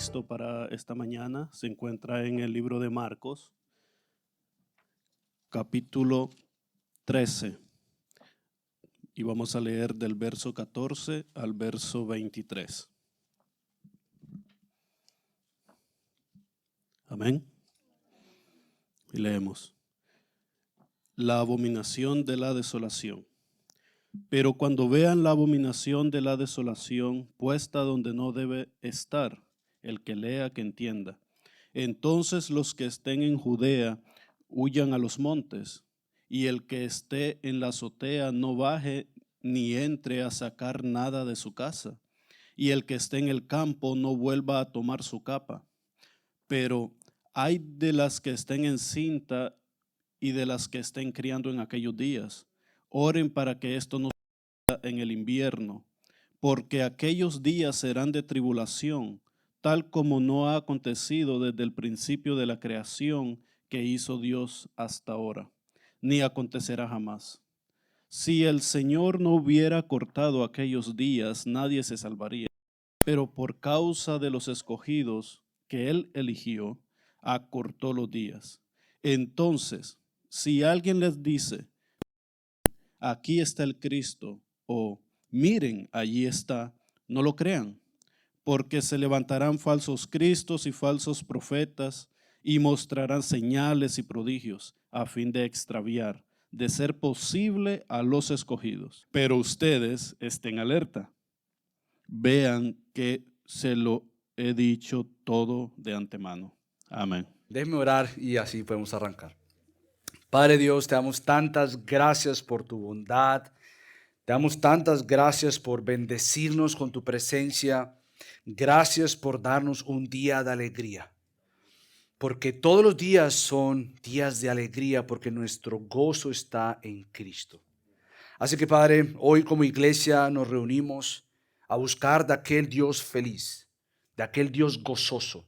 texto para esta mañana se encuentra en el libro de Marcos, capítulo 13. Y vamos a leer del verso 14 al verso 23. Amén. Y leemos. La abominación de la desolación. Pero cuando vean la abominación de la desolación puesta donde no debe estar, el que lea que entienda. Entonces los que estén en Judea huyan a los montes, y el que esté en la azotea no baje ni entre a sacar nada de su casa, y el que esté en el campo no vuelva a tomar su capa. Pero ay de las que estén encinta y de las que estén criando en aquellos días. Oren para que esto no sea en el invierno, porque aquellos días serán de tribulación, tal como no ha acontecido desde el principio de la creación que hizo Dios hasta ahora, ni acontecerá jamás. Si el Señor no hubiera cortado aquellos días, nadie se salvaría. Pero por causa de los escogidos que Él eligió, acortó los días. Entonces, si alguien les dice, aquí está el Cristo, o miren, allí está, no lo crean, porque se levantarán falsos cristos y falsos profetas y mostrarán señales y prodigios a fin de extraviar, de ser posible, a los escogidos. Pero ustedes estén alerta, vean que se lo he dicho todo de antemano. Amén. Déjeme orar y así podemos arrancar. Padre Dios, te damos tantas gracias por tu bondad. Te damos tantas gracias por bendecirnos con tu presencia. Gracias por darnos un día de alegría. Porque todos los días son días de alegría porque nuestro gozo está en Cristo. Así que Padre, hoy como iglesia nos reunimos a buscar de aquel Dios feliz, de aquel Dios gozoso,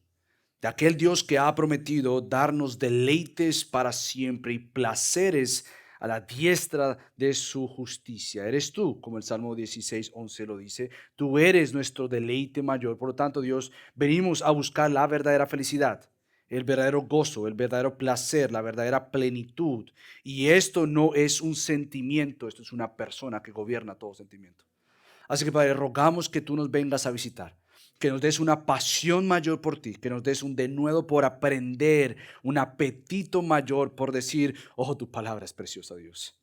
de aquel Dios que ha prometido darnos deleites para siempre y placeres a la diestra de su justicia. Eres tú, como el Salmo 16:11 lo dice, tú eres nuestro deleite mayor. Por lo tanto, Dios, venimos a buscar la verdadera felicidad, el verdadero gozo, el verdadero placer, la verdadera plenitud. Y esto no es un sentimiento, esto es una persona que gobierna todo sentimiento. Así que Padre, rogamos que tú nos vengas a visitar, que nos des una pasión mayor por ti, que nos des un denuedo por aprender, un apetito mayor por decir, oh, tu palabra es preciosa, Dios.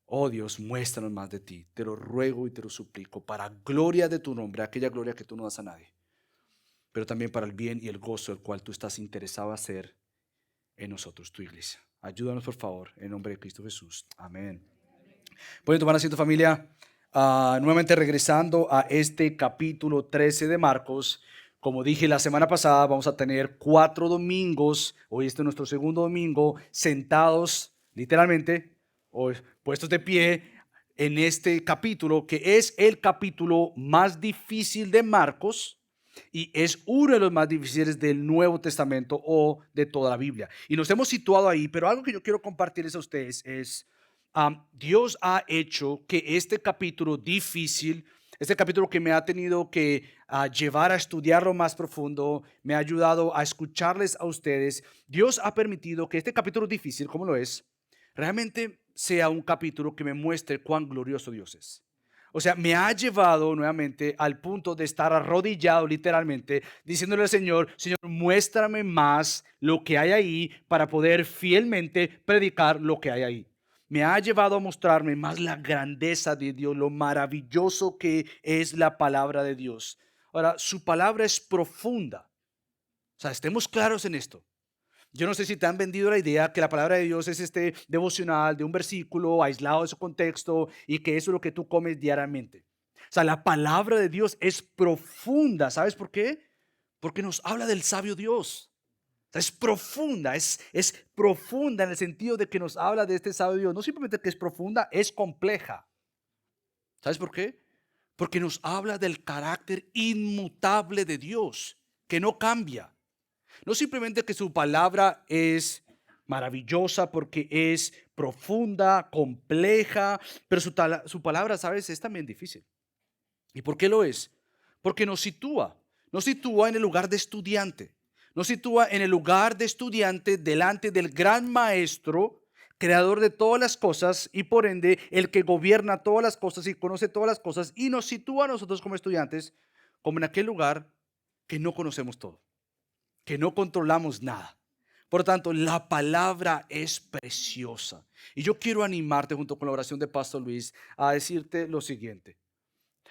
Oh Dios, muéstranos más de ti. Te lo ruego y te lo suplico para gloria de tu nombre, aquella gloria que tú no das a nadie, pero también para el bien y el gozo del cual tú estás interesado a hacer en nosotros, tu iglesia. Ayúdanos, por favor, en nombre de Cristo Jesús. Amén. Pueden tomar asiento, familia. Nuevamente regresando a este capítulo 13 de Marcos. Como dije la semana pasada, vamos a tener 4 domingos. Hoy este es nuestro segundo domingo, sentados literalmente o puestos de pie en este capítulo, que es el capítulo más difícil de Marcos y es uno de los más difíciles del Nuevo Testamento o de toda la Biblia. Y nos hemos situado ahí, pero algo que yo quiero compartirles a ustedes es Dios ha hecho que este capítulo difícil, este capítulo que me ha tenido que llevar a estudiarlo más profundo, me ha ayudado a escucharles a ustedes. Dios ha permitido que este capítulo difícil, como lo es, realmente sea un capítulo que me muestre cuán glorioso Dios es. O sea, me ha llevado nuevamente al punto de estar arrodillado literalmente, diciéndole al Señor, Señor, muéstrame más lo que hay ahí para poder fielmente predicar lo que hay ahí. Me ha llevado a mostrarme más la grandeza de Dios, lo maravilloso que es la palabra de Dios. Ahora, su palabra es profunda. O sea, estemos claros en esto. Yo no sé si te han vendido la idea que la palabra de Dios es este devocional de un versículo aislado de su contexto y que eso es lo que tú comes diariamente. O sea, la palabra de Dios es profunda. ¿Sabes por qué? Porque nos habla del sabio Dios. O sea, es profunda, es profunda en el sentido de que nos habla de este sabio Dios. No simplemente que es profunda, es compleja. ¿Sabes por qué? Porque nos habla del carácter inmutable de Dios, que no cambia. No simplemente que su palabra es maravillosa porque es profunda, compleja, pero su palabra, ¿sabes? Es también difícil. ¿Y por qué lo es? Porque nos sitúa. Nos sitúa en el lugar de estudiante. Nos sitúa en el lugar de estudiante delante del gran maestro, creador de todas las cosas y por ende el que gobierna todas las cosas y conoce todas las cosas, y nos sitúa a nosotros como estudiantes como en aquel lugar que no conocemos todo, que no controlamos nada. Por lo tanto, la palabra es preciosa. Y yo quiero animarte junto con la oración de Pastor Luis a decirte lo siguiente.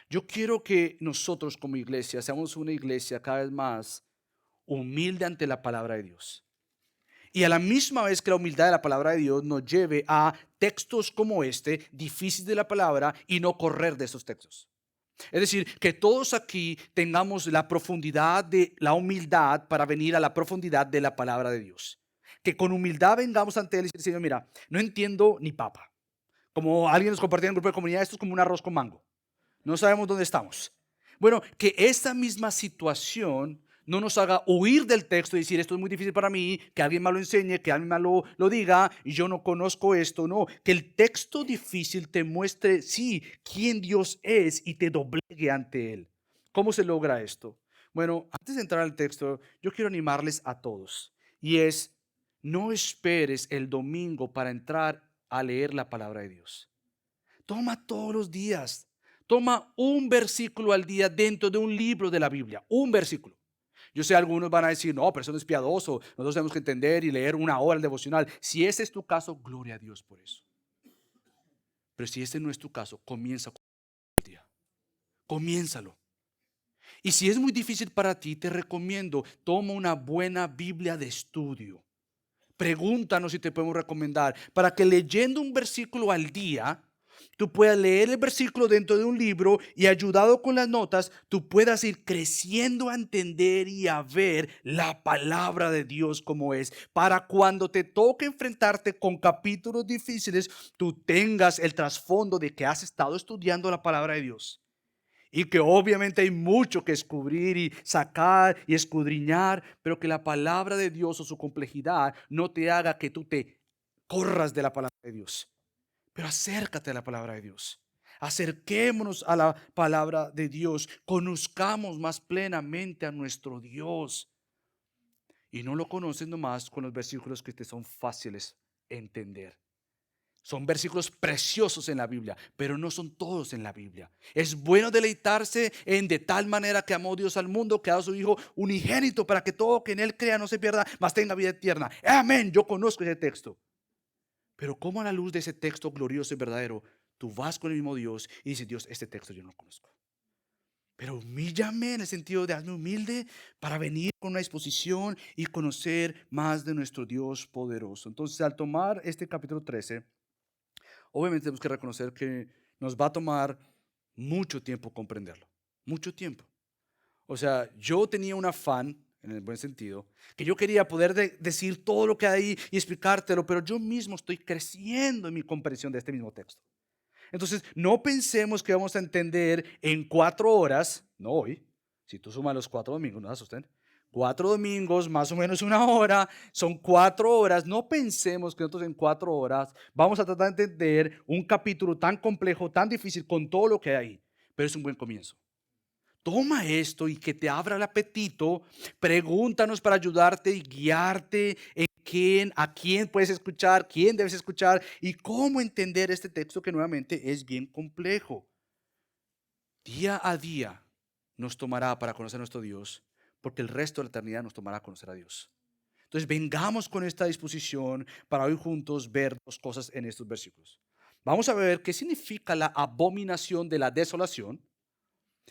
Yo quiero que nosotros como iglesia seamos una iglesia cada vez más humilde ante la palabra de Dios. Y a la misma vez que la humildad de la palabra de Dios nos lleve a textos como este, difíciles de la palabra, y no correr de esos textos. Es decir, que todos aquí tengamos la profundidad de la humildad para venir a la profundidad de la palabra de Dios. Que con humildad vengamos ante Él y decir, Señor, mira, no entiendo ni papa. Como alguien nos compartía en el grupo de comunidad, esto es como un arroz con mango. No sabemos dónde estamos. Bueno, que esta misma situación no nos haga huir del texto y decir, esto es muy difícil para mí, que alguien más lo enseñe, que alguien más lo diga, y yo no conozco esto. No, que el texto difícil te muestre, sí, quién Dios es y te doblegue ante Él. ¿Cómo se logra esto? Bueno, antes de entrar al texto, yo quiero animarles a todos. Y es, no esperes el domingo para entrar a leer la palabra de Dios. Toma todos los días. Toma un versículo al día dentro de un libro de la Biblia. Un versículo. Yo sé, algunos van a decir, no, pero eso no es piadoso. Nosotros tenemos que entender y leer una hora el devocional. Si ese es tu caso, gloria a Dios por eso. Pero si ese no es tu caso, comienza con el día. Comiénzalo. Y si es muy difícil para ti, te recomiendo, toma una buena Biblia de estudio. Pregúntanos si te podemos recomendar para que leyendo un versículo al día, tú puedas leer el versículo dentro de un libro y ayudado con las notas, tú puedas ir creciendo a entender y a ver la palabra de Dios como es. Para cuando te toque enfrentarte con capítulos difíciles, tú tengas el trasfondo de que has estado estudiando la palabra de Dios. Y que obviamente hay mucho que descubrir y sacar y escudriñar, pero que la palabra de Dios o su complejidad no te haga que tú te corras de la palabra de Dios. Pero acércate a la palabra de Dios. Acerquémonos a la palabra de Dios. Conozcamos más plenamente a nuestro Dios. Y no lo conoces nomás con los versículos que te son fáciles entender. Son versículos preciosos en la Biblia, pero no son todos en la Biblia. Es bueno deleitarse en de tal manera que amó Dios al mundo, que ha dado a su Hijo unigénito para que todo que en Él crea no se pierda, mas tenga vida eterna. Amén, yo conozco ese texto. Pero como a la luz de ese texto glorioso y verdadero, tú vas con el mismo Dios y dices, Dios, este texto yo no lo conozco. Pero humíllame en el sentido de hazme humilde para venir con una disposición y conocer más de nuestro Dios poderoso. Entonces, al tomar este capítulo 13, obviamente tenemos que reconocer que nos va a tomar mucho tiempo comprenderlo, mucho tiempo. O sea, yo tenía un afán, en el buen sentido, que yo quería poder decir todo lo que hay ahí y explicártelo, pero yo mismo estoy creciendo en mi comprensión de este mismo texto. Entonces, no pensemos que vamos a entender en 4 horas, no hoy, si tú sumas los 4 domingos, no asusten, 4 domingos, más o menos una hora, son 4 horas. No pensemos que nosotros en 4 horas vamos a tratar de entender un capítulo tan complejo, tan difícil, con todo lo que hay ahí, pero es un buen comienzo. Toma esto y que te abra el apetito. Pregúntanos para ayudarte y guiarte en a quién puedes escuchar, quién debes escuchar y cómo entender este texto que nuevamente es bien complejo. Día a día nos tomará para conocer a nuestro Dios, porque el resto de la eternidad nos tomará a conocer a Dios. Entonces vengamos con esta disposición para hoy juntos ver 2 cosas en estos versículos. Vamos a ver qué significa la abominación de la desolación.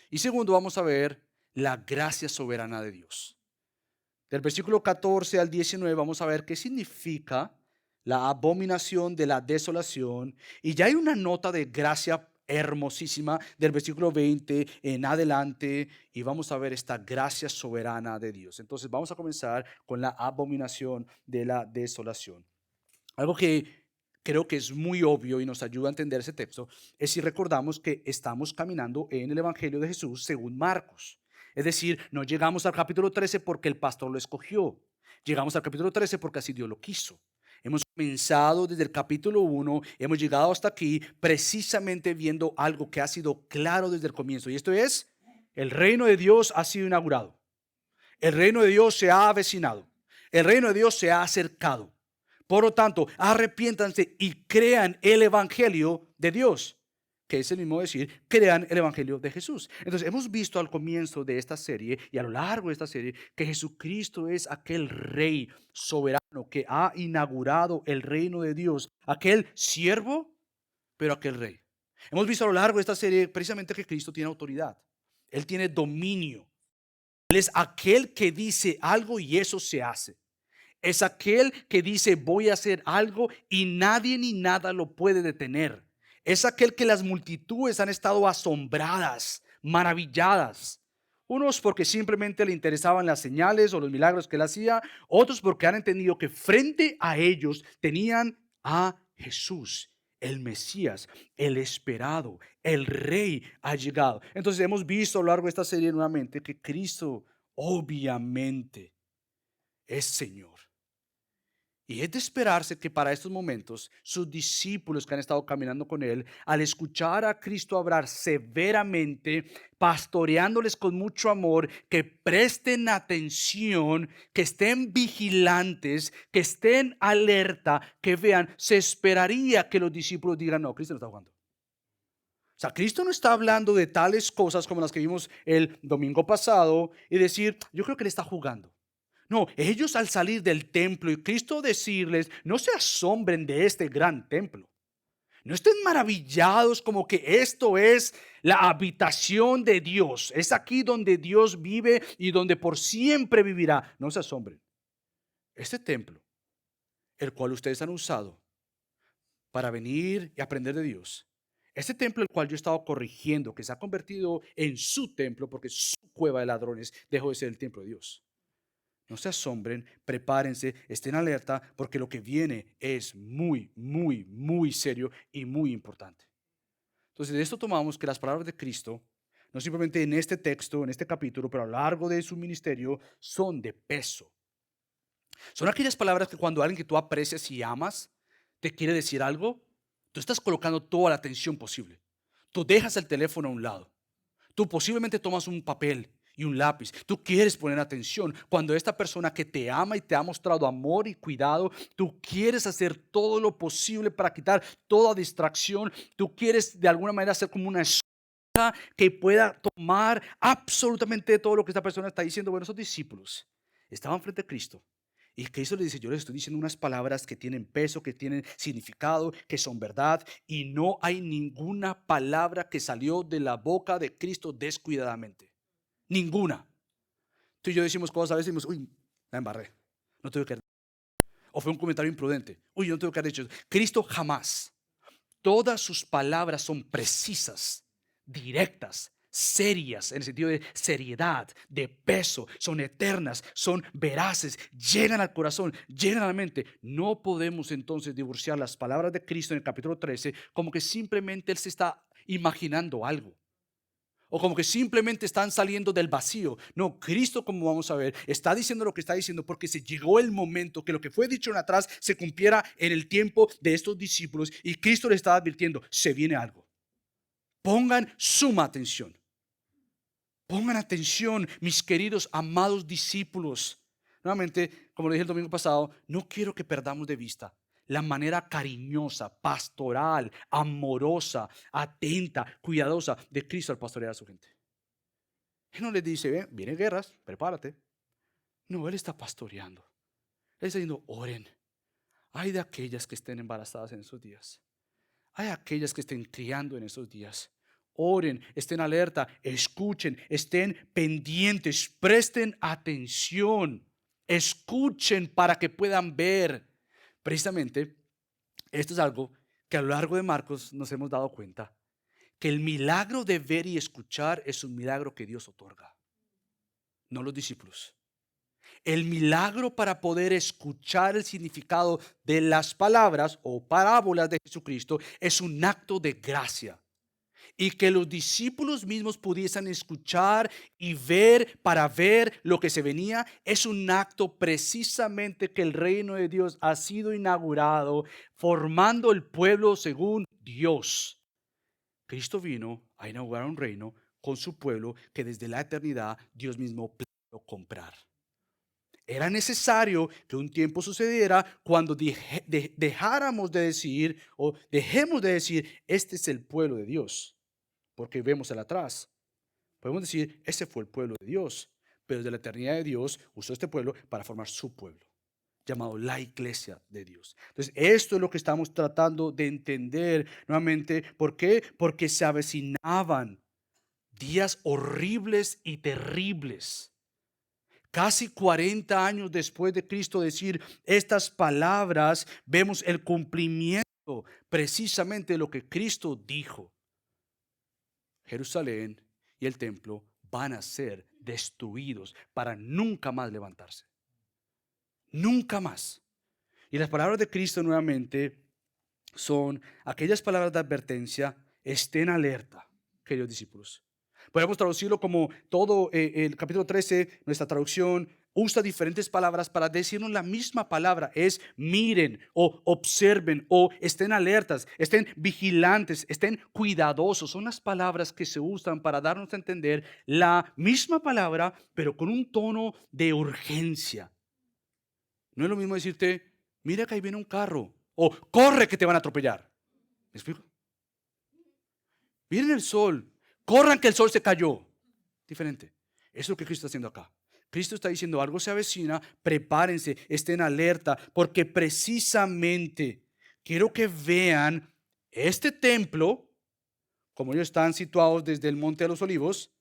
Y segundo, vamos a ver la gracia soberana de Dios. Del versículo 14 al 19 vamos a ver qué significa la abominación de la desolación. Y ya hay una nota de gracia hermosísima del versículo 20 en adelante. Y vamos a ver esta gracia soberana de Dios. Entonces vamos a comenzar con la abominación de la desolación. Algo que creo que es muy obvio y nos ayuda a entender ese texto es si recordamos que estamos caminando en el Evangelio de Jesús según Marcos. Es decir, no llegamos al capítulo 13 porque el pastor lo escogió. Llegamos al capítulo 13 porque así Dios lo quiso. Hemos comenzado desde el capítulo 1, hemos llegado hasta aquí precisamente viendo algo que ha sido claro desde el comienzo. Y esto es, el reino de Dios ha sido inaugurado. El reino de Dios se ha avecinado. El reino de Dios se ha acercado. Por lo tanto, arrepiéntanse y crean el evangelio de Dios, que es el mismo decir, crean el evangelio de Jesús. Entonces, hemos visto al comienzo de esta serie y a lo largo de esta serie que Jesucristo es aquel rey soberano que ha inaugurado el reino de Dios, aquel siervo, pero aquel rey. Hemos visto a lo largo de esta serie precisamente que Cristo tiene autoridad. Él tiene dominio. Él es aquel que dice algo y eso se hace. Es aquel que dice voy a hacer algo y nadie ni nada lo puede detener. Es aquel que las multitudes han estado asombradas, maravilladas. Unos porque simplemente le interesaban las señales o los milagros que él hacía. Otros porque han entendido que frente a ellos tenían a Jesús, el Mesías, el esperado, el Rey ha llegado. Entonces hemos visto a lo largo de esta serie nuevamente que Cristo obviamente es Señor. Y es de esperarse que para estos momentos sus discípulos que han estado caminando con él, al escuchar a Cristo hablar severamente, pastoreándoles con mucho amor, que presten atención, que estén vigilantes, que estén alerta, que vean, se esperaría que los discípulos digan, no, Cristo no está jugando. O sea, Cristo no está hablando de tales cosas como las que vimos el domingo pasado y decir, yo creo que él está jugando. No, ellos al salir del templo y Cristo decirles, no se asombren de este gran templo. No estén maravillados como que esto es la habitación de Dios. Es aquí donde Dios vive y donde por siempre vivirá. No se asombren. Este templo, el cual ustedes han usado para venir y aprender de Dios. Este templo el cual yo he estado corrigiendo, que se ha convertido en su templo porque su cueva de ladrones dejó de ser el templo de Dios. No se asombren, prepárense, estén alerta porque lo que viene es muy, muy, muy serio y muy importante. Entonces de esto tomamos que las palabras de Cristo, no simplemente en este texto, en este capítulo, pero a lo largo de su ministerio, son de peso. Son aquellas palabras que cuando alguien que tú aprecias y amas te quiere decir algo, tú estás colocando toda la atención posible. Tú dejas el teléfono a un lado. Tú posiblemente tomas un papel y un lápiz. Tú quieres poner atención. Cuando esta persona que te ama y te ha mostrado amor y cuidado, tú quieres hacer todo lo posible para quitar toda distracción. Tú quieres de alguna manera hacer como una escuela que pueda tomar absolutamente todo lo que esta persona está diciendo. Bueno, esos discípulos estaban frente a Cristo. Y Cristo le dice, yo les estoy diciendo unas palabras que tienen peso, que tienen significado, que son verdad. Y no hay ninguna palabra que salió de la boca de Cristo descuidadamente. Ninguna. Tú y yo decimos cosas a veces y decimos, uy, la embarré. No tuve que haber. O fue un comentario imprudente. Uy, yo no tuve que haber dicho eso. Cristo jamás. Todas sus palabras son precisas, directas, serias, en el sentido de seriedad, de peso, son eternas, son veraces, llegan al corazón, llegan a la mente. No podemos entonces divorciar las palabras de Cristo en el capítulo 13 como que simplemente Él se está imaginando algo. O como que simplemente están saliendo del vacío. No, Cristo, como vamos a ver, está diciendo lo que está diciendo porque se llegó el momento que lo que fue dicho en atrás se cumpliera en el tiempo de estos discípulos y Cristo le está advirtiendo, se viene algo. Pongan suma atención. Pongan atención, mis queridos, amados discípulos. Nuevamente, como lo dije el domingo pasado, no quiero que perdamos de vista la manera cariñosa, pastoral, amorosa, atenta, cuidadosa de Cristo al pastorear a su gente. Él no les dice, vienen guerras, prepárate. No, Él está pastoreando. Él está diciendo, oren. Hay de aquellas que estén embarazadas en esos días. Hay aquellas que estén criando en esos días. Oren, estén alerta, escuchen, estén pendientes, presten atención, escuchen para que puedan ver. Precisamente, esto es algo que a lo largo de Marcos nos hemos dado cuenta, que el milagro de ver y escuchar es un milagro que Dios otorga, no los discípulos. El milagro para poder escuchar el significado de las palabras o parábolas de Jesucristo es un acto de gracia. Y que los discípulos mismos pudiesen escuchar y ver para ver lo que se venía es un acto precisamente que el reino de Dios ha sido inaugurado, formando el pueblo según Dios. Cristo vino a inaugurar un reino con su pueblo que desde la eternidad Dios mismo planeó comprar. Era necesario que un tiempo sucediera cuando dejáramos de decir o dejemos de decir, este es el pueblo de Dios, porque vemos el atrás. Podemos decir, ese fue el pueblo de Dios, pero desde la eternidad de Dios usó este pueblo para formar su pueblo, llamado la iglesia de Dios. Entonces, esto es lo que estamos tratando de entender nuevamente. ¿Por qué? Porque se avecinaban días horribles y terribles. Casi 40 años después de Cristo decir estas palabras, vemos el cumplimiento precisamente de lo que Cristo dijo. Jerusalén y el templo van a ser destruidos para nunca más levantarse. Nunca más. Y las palabras de Cristo nuevamente son aquellas palabras de advertencia: estén alerta, queridos discípulos. Podemos traducirlo como todo el capítulo 13, nuestra traducción usa diferentes palabras para decirnos la misma palabra. Es miren o observen o estén alertas, estén vigilantes, estén cuidadosos. Son las palabras que se usan para darnos a entender la misma palabra, pero con un tono de urgencia. No es lo mismo decirte, mira que ahí viene un carro, o corre que te van a atropellar. ¿Me explico? Miren el sol, corran que el sol se cayó. Diferente. Eso es lo que Cristo está haciendo acá. Cristo está diciendo, algo se avecina, prepárense, estén alerta, porque precisamente quiero que vean este templo, como ellos están situados desde el Monte de los Olivos.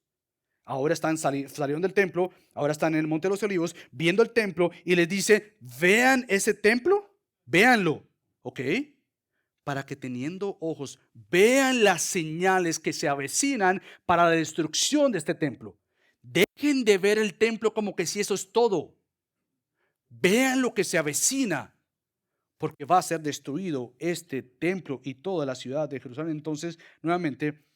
Ahora salieron del templo, ahora están en el Monte de los Olivos, viendo el templo, y les dice, vean ese templo, véanlo, ¿ok? Para que teniendo ojos vean las señales que se avecinan para la destrucción de este templo. Dejen de ver el templo como que si eso es todo. Vean lo que se avecina, porque va a ser destruido este templo y toda la ciudad de Jerusalén. Entonces, nuevamente,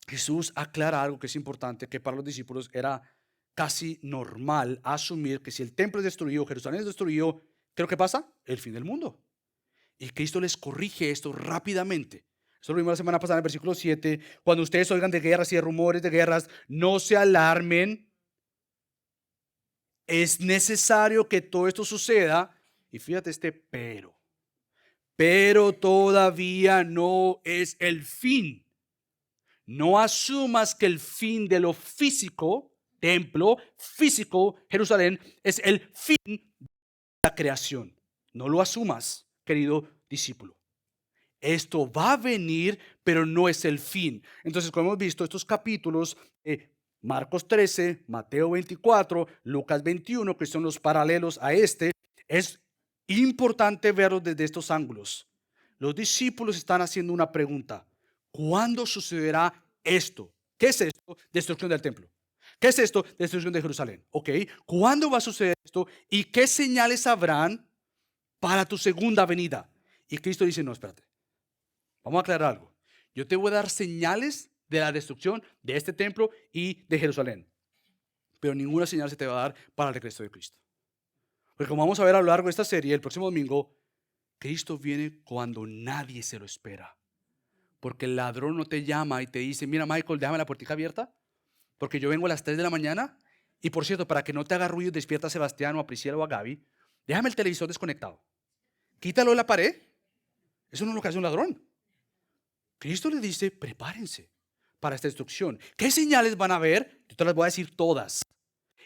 Jesús aclara algo que es importante, que para los discípulos era casi normal asumir que si el templo es destruido, Jerusalén es destruido, ¿qué es lo que pasa? El fin del mundo. Y Cristo les corrige esto rápidamente. Eso lo vimos la semana pasada en el versículo 7. Cuando ustedes oigan de guerras y de rumores de guerras, no se alarmen. Es necesario que todo esto suceda. Y fíjate este pero. Pero todavía no es el fin. No asumas que el fin de lo físico, templo, físico, Jerusalén, es el fin de la creación. No lo asumas, querido discípulo. Esto va a venir, pero no es el fin. Entonces, como hemos visto, estos capítulos, Marcos 13, Mateo 24, Lucas 21, que son los paralelos a este, es importante verlos desde estos ángulos. Los discípulos están haciendo una pregunta. ¿Cuándo sucederá esto? ¿Qué es esto? Destrucción del templo. ¿Qué es esto? Destrucción de Jerusalén. ¿Ok? ¿Cuándo va a suceder esto? ¿Y qué señales habrán para tu segunda venida? Y Cristo dice, no, espérate. Vamos a aclarar algo. Yo te voy a dar señales de la destrucción de este templo y de Jerusalén. Pero ninguna señal se te va a dar para el regreso de Cristo. Porque como vamos a ver a lo largo de esta serie, el próximo domingo, Cristo viene cuando nadie se lo espera. Porque el ladrón no te llama y te dice, mira Michael, déjame la puertica abierta, porque yo vengo a las 3 de la mañana. Y por cierto, para que no te haga ruido, despierta a Sebastián o a Priscila o a Gaby. Déjame el televisor desconectado. Quítalo de la pared. Eso no es lo que hace un ladrón. Cristo le dice, prepárense para esta destrucción. ¿Qué señales van a ver? Yo te las voy a decir todas.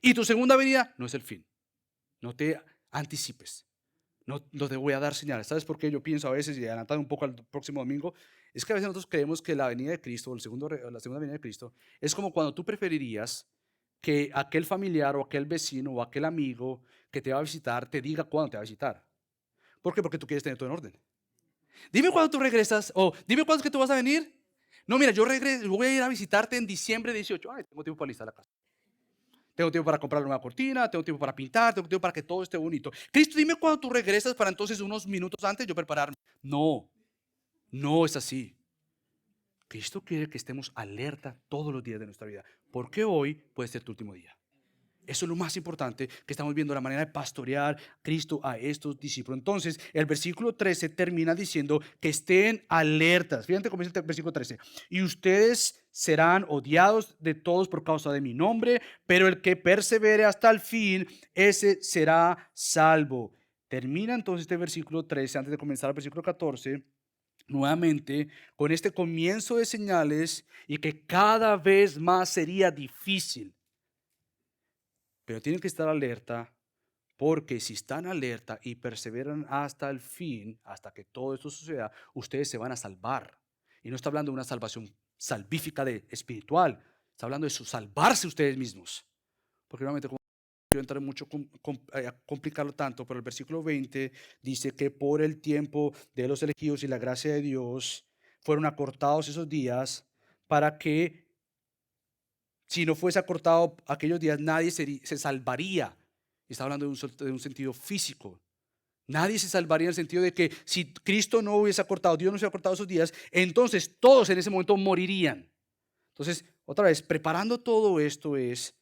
Y tu segunda venida no es el fin. No te anticipes. No te voy a dar señales. ¿Sabes por qué yo pienso a veces, y adelantando un poco al próximo domingo? Es que a veces nosotros creemos que la venida de Cristo, la segunda venida de Cristo, es como cuando tú preferirías que aquel familiar o aquel vecino o aquel amigo que te va a visitar te diga cuándo te va a visitar. ¿Por qué? Porque tú quieres tener todo en orden. Dime cuándo tú regresas, o dime cuándo es que tú vas a venir. No, mira, yo regreso, voy a ir a visitarte en diciembre 18. Ay, tengo tiempo para listar la casa. Tengo tiempo para comprar una cortina, tengo tiempo para pintar, tengo tiempo para que todo esté bonito. Cristo, dime cuándo tú regresas para entonces unos minutos antes yo prepararme. No, no es así. Cristo quiere que estemos alerta todos los días de nuestra vida, porque hoy puede ser tu último día. Eso es lo más importante que estamos viendo, la manera de pastorear Cristo a estos discípulos. Entonces, el versículo 13 termina diciendo que estén alertas. Fíjate cómo dice el versículo 13. Y ustedes serán odiados de todos por causa de mi nombre, pero el que persevere hasta el fin, ese será salvo. Termina entonces este versículo 13, antes de comenzar el versículo 14, nuevamente con este comienzo de señales y que cada vez más sería difícil. Pero tienen que estar alerta, porque si están alerta y perseveran hasta el fin, hasta que todo esto suceda, ustedes se van a salvar. Y no está hablando de una salvación salvífica de espiritual, está hablando de salvarse ustedes mismos. Porque realmente, como quiero entrar mucho a complicarlo tanto, pero el versículo 20 dice que por el tiempo de los elegidos y la gracia de Dios fueron acortados esos días para que, si no fuese acortado aquellos días, nadie se salvaría. Y está hablando de un sentido físico. Nadie se salvaría en el sentido de que si Cristo no hubiese acortado, Dios no hubiese acortado esos días, entonces todos en ese momento morirían. Entonces, otra vez, preparando todo esto es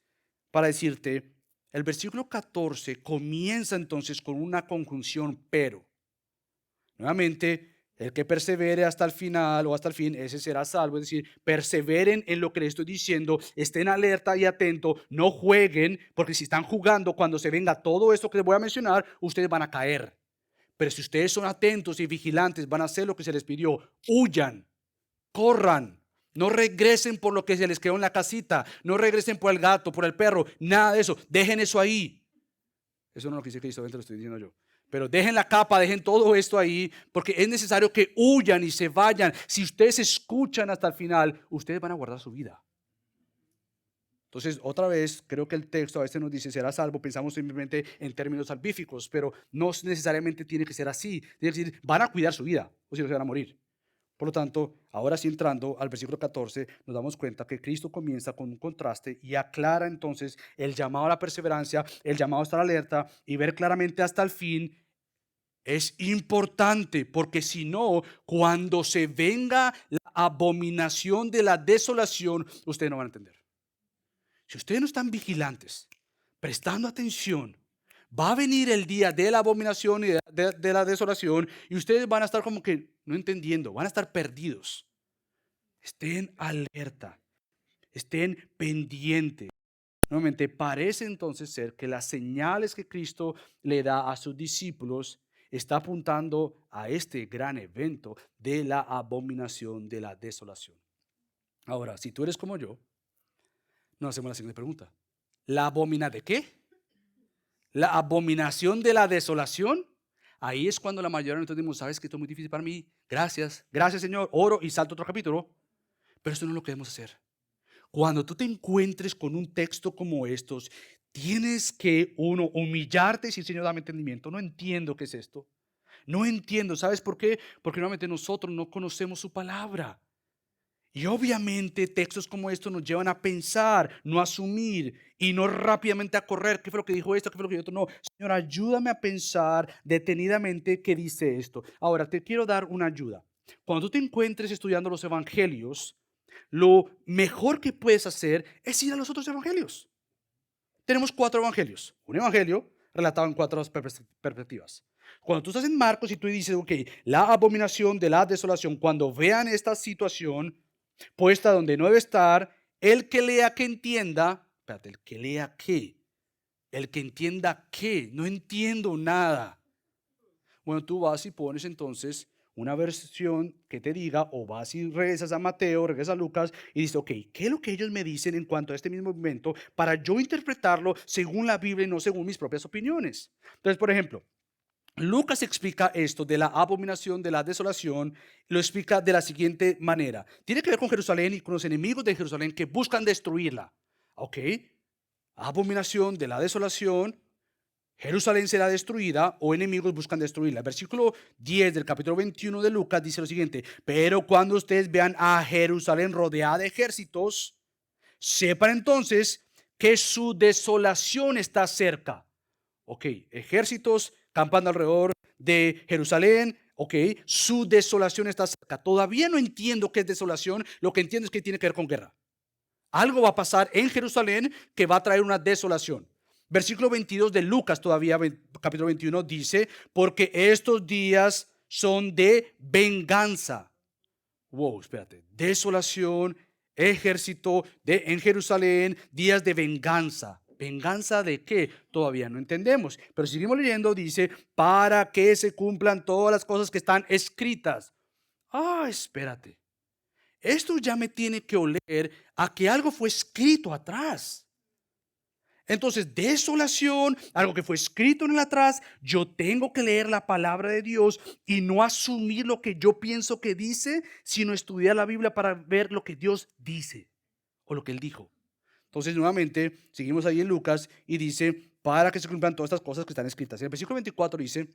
para decirte, el versículo 14 comienza entonces con una conjunción pero. Nuevamente, el que persevere hasta el final o hasta el fin, ese será salvo. Es decir, perseveren en lo que les estoy diciendo, estén alerta y atentos, no jueguen, porque si están jugando, cuando se venga todo esto que les voy a mencionar, ustedes van a caer. Pero si ustedes son atentos y vigilantes, van a hacer lo que se les pidió. Huyan, corran, no regresen por lo que se les quedó en la casita, no regresen por el gato, por el perro, nada de eso. Dejen eso ahí. Eso no es lo que dice Cristo, lo estoy diciendo yo. Pero dejen la capa, dejen todo esto ahí, porque es necesario que huyan y se vayan. Si ustedes escuchan hasta el final, ustedes van a guardar su vida. Entonces, otra vez, creo que el texto a veces nos dice, será salvo, pensamos simplemente en términos salvíficos, pero no necesariamente tiene que ser así. Tiene que decir, van a cuidar su vida, o si no se van a morir. Por lo tanto, ahora sí entrando al versículo 14, nos damos cuenta que Cristo comienza con un contraste y aclara entonces el llamado a la perseverancia, el llamado a estar alerta y ver claramente hasta el fin. Es importante, porque si no, cuando se venga la abominación de la desolación, ustedes no van a entender. Si ustedes no están vigilantes, prestando atención, va a venir el día de la abominación y de la desolación y ustedes van a estar como que no entendiendo, van a estar perdidos. Estén alerta, estén pendientes. Nuevamente, parece entonces ser que las señales que Cristo le da a sus discípulos está apuntando a este gran evento de la abominación de la desolación. Ahora, si tú eres como yo, nos hacemos la siguiente pregunta. ¿La abominación de qué? La abominación de la desolación. Ahí es cuando la mayoría de nosotros decimos, sabes que esto es muy difícil para mí. Gracias, gracias Señor, oro y salto otro capítulo. Pero eso no es lo que debemos hacer. Cuando tú te encuentres con un texto como estos, tienes que, uno, humillarte y decir, Señor, dame entendimiento. No entiendo qué es esto. No entiendo. ¿Sabes por qué? Porque nuevamente nosotros no conocemos su palabra. Y obviamente textos como estos nos llevan a pensar, no a asumir y no rápidamente a correr. ¿Qué fue lo que dijo esto? ¿Qué fue lo que dijo esto? No, Señor, ayúdame a pensar detenidamente qué dice esto. Ahora, te quiero dar una ayuda. Cuando tú te encuentres estudiando los evangelios, lo mejor que puedes hacer es ir a los otros evangelios. Tenemos 4 evangelios. Un evangelio relatado en 4 perspectivas. Cuando tú estás en Marcos y tú dices, ok, la abominación de la desolación, cuando vean esta situación puesta donde no debe estar, el que lea que entienda, espérate, el que lea qué, el que entienda qué, no entiendo nada. Bueno, tú vas y pones entonces una versión que te diga, o vas y regresas a Mateo, regresas a Lucas y dices, ok, ¿qué es lo que ellos me dicen en cuanto a este mismo momento para yo interpretarlo según la Biblia y no según mis propias opiniones? Entonces, por ejemplo, Lucas explica esto de la abominación de la desolación, lo explica de la siguiente manera. Tiene que ver con Jerusalén y con los enemigos de Jerusalén que buscan destruirla. Ok, abominación de la desolación, Jerusalén será destruida o enemigos buscan destruirla. El versículo 10 del capítulo 21 de Lucas dice lo siguiente: pero cuando ustedes vean a Jerusalén rodeada de ejércitos, sepan entonces que su desolación está cerca. Ok, ejércitos campando alrededor de Jerusalén. Ok, su desolación está cerca. Todavía no entiendo qué es desolación. Lo que entiendo es que tiene que ver con guerra. Algo va a pasar en Jerusalén que va a traer una desolación. Versículo 22 de Lucas, todavía capítulo 21, dice, porque estos días son de venganza. Wow, espérate. Desolación, ejército en Jerusalén, días de venganza. ¿Venganza de qué? Todavía no entendemos. Pero si seguimos leyendo, dice, para que se cumplan todas las cosas que están escritas. Espérate. Esto ya me tiene que oler a que algo fue escrito atrás. Entonces, desolación, algo que fue escrito en el atrás, yo tengo que leer la palabra de Dios y no asumir lo que yo pienso que dice, sino estudiar la Biblia para ver lo que Dios dice o lo que Él dijo. Entonces, nuevamente, seguimos ahí en Lucas y dice, para que se cumplan todas estas cosas que están escritas. En el versículo 24 dice,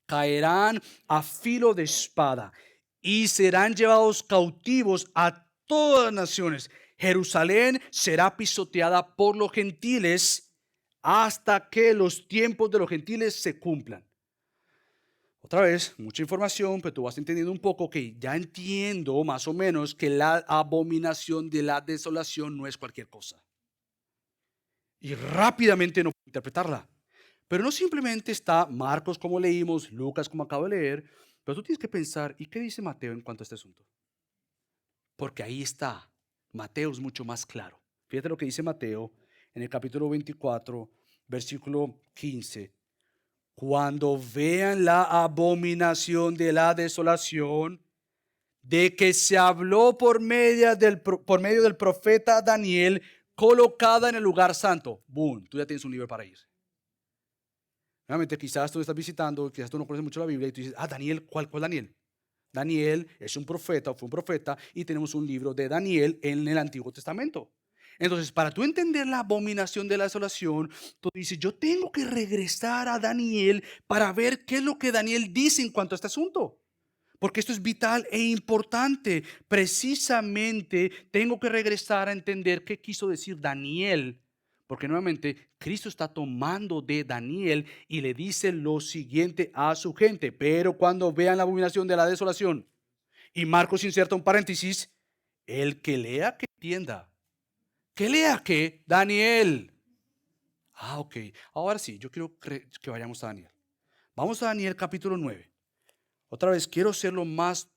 caerán a filo de espada y serán llevados cautivos a todas las naciones. Jerusalén será pisoteada por los gentiles hasta que los tiempos de los gentiles se cumplan. Otra vez, mucha información, pero tú vas entendiendo un poco que ya entiendo más o menos que la abominación de la desolación no es cualquier cosa. Y rápidamente no puedo interpretarla. Pero no simplemente está Marcos como leímos, Lucas como acabo de leer, pero tú tienes que pensar, ¿y qué dice Mateo en cuanto a este asunto? Porque ahí está, Mateo es mucho más claro. Fíjate lo que dice Mateo en el capítulo 24, versículo 15. Cuando vean la abominación de la desolación, de que se habló por medio del profeta Daniel, colocada en el lugar santo. Boom, tú ya tienes un libro para ir. Realmente quizás tú estás visitando, quizás tú no conoces mucho la Biblia y tú dices, Daniel, ¿cuál Daniel? Daniel es un profeta o fue un profeta y tenemos un libro de Daniel en el Antiguo Testamento. Entonces, para tú entender la abominación de la desolación, tú dices, yo tengo que regresar a Daniel para ver qué es lo que Daniel dice en cuanto a este asunto. Porque esto es vital e importante. Precisamente tengo que regresar a entender qué quiso decir Daniel. Porque nuevamente Cristo está tomando de Daniel y le dice lo siguiente a su gente. Pero cuando vean la abominación de la desolación, y Marcos inserta un paréntesis, el que lea que entienda. ¿Qué lea qué? Daniel. Ok. Ahora sí, yo quiero que vayamos a Daniel. Vamos a Daniel capítulo 9. Otra vez, quiero ser lo más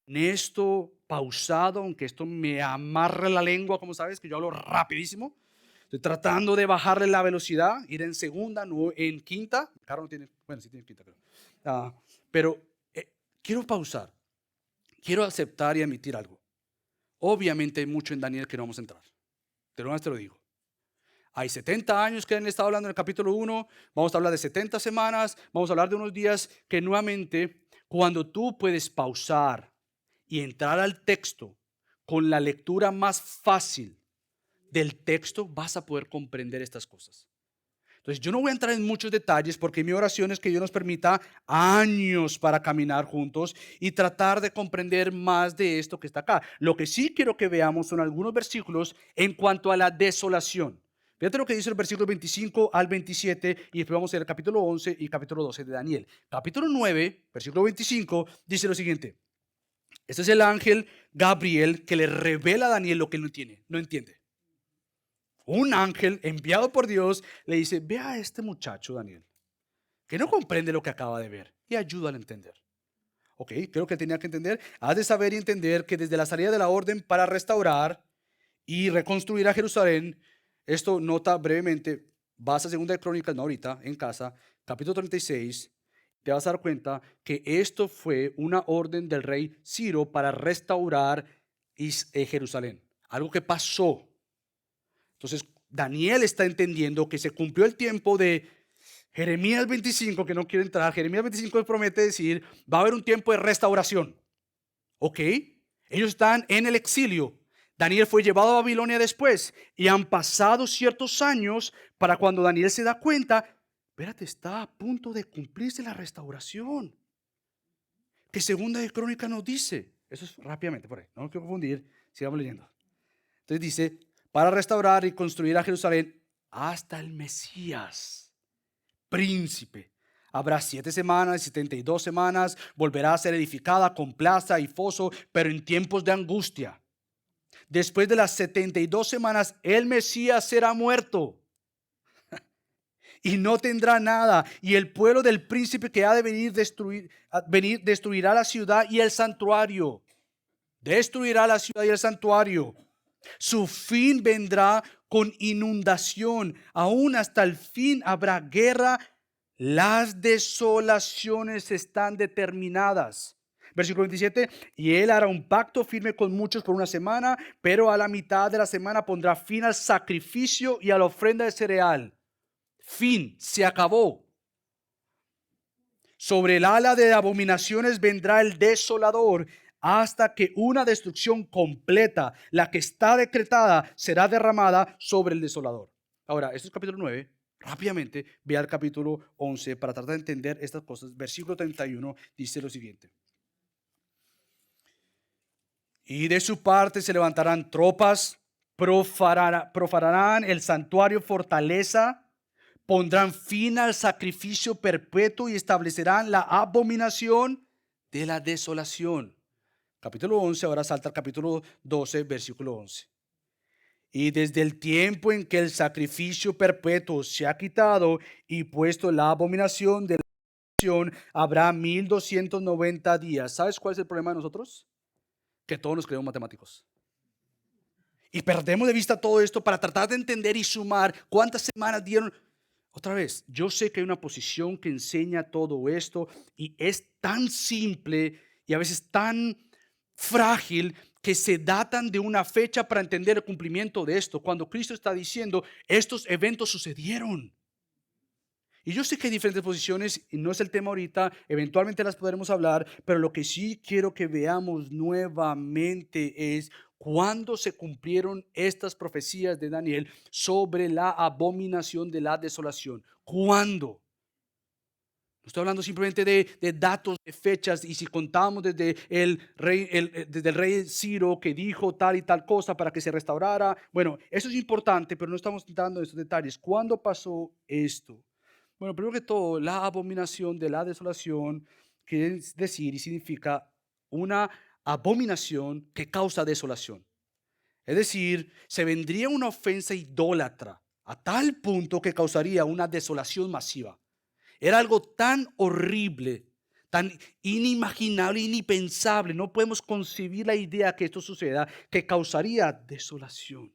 honesto, pausado, aunque esto me amarre la lengua, como sabes, que yo hablo rapidísimo. Estoy tratando de bajarle la velocidad, ir en segunda, no en quinta. El carro no tiene, bueno, sí tiene quinta, creo. Pero quiero pausar. Quiero aceptar y admitir algo. Obviamente hay mucho en Daniel que no vamos a entrar. Te lo digo. Hay 70 años que han estado hablando en el capítulo 1. Vamos a hablar de 70 semanas. Vamos a hablar de unos días que nuevamente, cuando tú puedes pausar y entrar al texto con la lectura más fácil del texto, vas a poder comprender estas cosas. Entonces, yo no voy a entrar en muchos detalles porque mi oración es que Dios nos permita años para caminar juntos y tratar de comprender más de esto que está acá. Lo que sí quiero que veamos son algunos versículos en cuanto a la desolación. Fíjate lo que dice el versículo 25 al 27 y después vamos a ir al capítulo 11 y capítulo 12 de Daniel. Capítulo 9, versículo 25, dice lo siguiente. Este es el ángel Gabriel que le revela a Daniel lo que él no entiende. Un ángel enviado por Dios le dice, ve a este muchacho Daniel, que no comprende lo que acaba de ver y ayúdale a entender. Ok, creo que tenía que entender. Has de saber y entender que desde la salida de la orden para restaurar y reconstruir a Jerusalén, esto nota brevemente, vas a Segunda de Crónicas, no ahorita, en casa, capítulo 36, te vas a dar cuenta que esto fue una orden del rey Ciro para restaurar Jerusalén. Algo que pasó. Entonces, Daniel está entendiendo que se cumplió el tiempo de Jeremías 25, que no quiero entrar. Jeremías 25 promete decir, va a haber un tiempo de restauración. ¿Ok? Ellos están en el exilio. Daniel fue llevado a Babilonia después y han pasado ciertos años para cuando Daniel se da cuenta, espérate, está a punto de cumplirse la restauración. Que Segunda de Crónicas nos dice. Eso es rápidamente por ahí, no me quiero confundir, sigamos leyendo. Entonces dice, para restaurar y construir a Jerusalén hasta el Mesías, príncipe. Habrá 7 semanas, 72 semanas, volverá a ser edificada con plaza y foso, pero en tiempos de angustia. Después de las 72 semanas, el Mesías será muerto. y no tendrá nada. Y el pueblo del príncipe que ha de venir, destruirá la ciudad y el santuario. Destruirá la ciudad y el santuario. Su fin vendrá con inundación. Aún hasta el fin habrá guerra. Las desolaciones están determinadas. Versículo 27, y él hará un pacto firme con muchos por una semana, pero a la mitad de la semana pondrá fin al sacrificio y a la ofrenda de cereal. Fin, se acabó. Sobre el ala de abominaciones vendrá el desolador, hasta que una destrucción completa, la que está decretada, será derramada sobre el desolador. Ahora, esto es capítulo 9. Rápidamente, ve al capítulo 11 para tratar de entender estas cosas. Versículo 31 dice lo siguiente. Y de su parte se levantarán tropas, profanarán el santuario fortaleza, pondrán fin al sacrificio perpetuo y establecerán la abominación de la desolación. Capítulo 11, ahora salta al capítulo 12, versículo 11. Y desde el tiempo en que el sacrificio perpetuo se ha quitado y puesto la abominación de la desolación, habrá 1290 días. ¿Sabes cuál es el problema de nosotros? Que todos nos creemos matemáticos. Y perdemos de vista todo esto para tratar de entender y sumar cuántas semanas dieron. Otra vez, yo sé que hay una posición que enseña todo esto y es tan simple y a veces tan frágil que se datan de una fecha para entender el cumplimiento de esto. Cuando Cristo está diciendo, estos eventos sucedieron. Y yo sé que hay diferentes posiciones y no es el tema ahorita, eventualmente las podremos hablar, pero lo que sí quiero que veamos nuevamente es cuándo se cumplieron estas profecías de Daniel sobre la abominación de la desolación. ¿Cuándo? No estoy hablando simplemente de datos, de fechas, y si contamos desde desde el rey Ciro que dijo tal y tal cosa para que se restaurara. Bueno, eso es importante, pero no estamos dando estos detalles. ¿Cuándo pasó esto? Bueno, primero que todo, la abominación de la desolación quiere decir y significa una abominación que causa desolación. Es decir, se vendría una ofensa idólatra a tal punto que causaría una desolación masiva. Era algo tan horrible, tan inimaginable, inimpensable. No podemos concebir la idea que esto suceda, que causaría desolación,